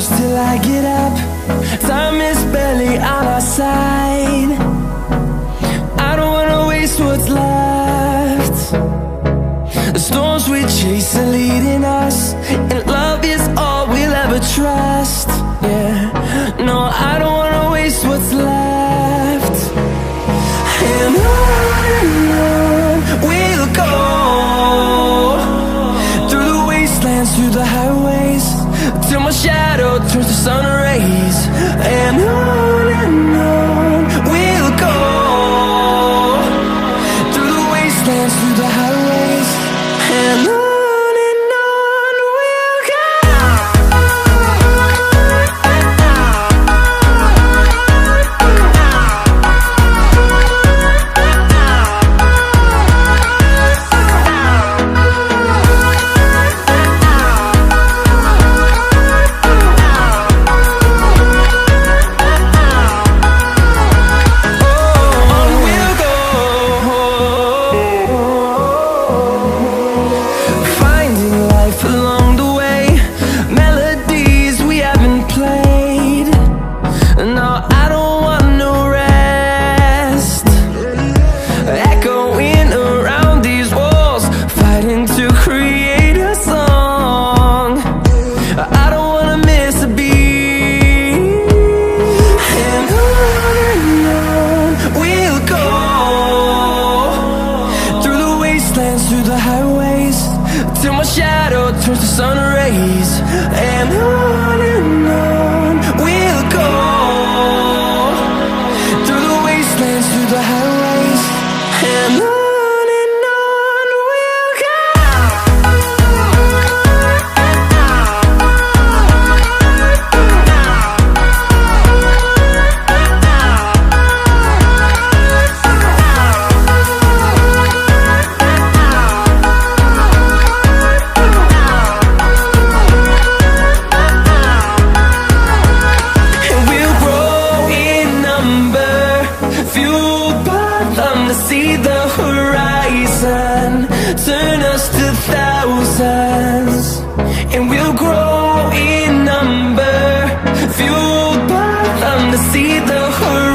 close till I get up. Time is barely on our side. I don't wanna waste what's left. The storms we chase are leading us, and love is all we'll ever trust. Yeah, no, I don't wanna waste what's left. And on we'll go, through the wastelands, through the highways, till my shadow turns to sun rays. And on we'll go, through the wastelands, through the highways, and on we'll go. Through the highways, till my shadow turns to sun rays. And on we'll go, through the wastelands, through the highways, and on we'll go. See the horizon, turn us to thousands, and we'll grow in number, fueled by them to see the horizon.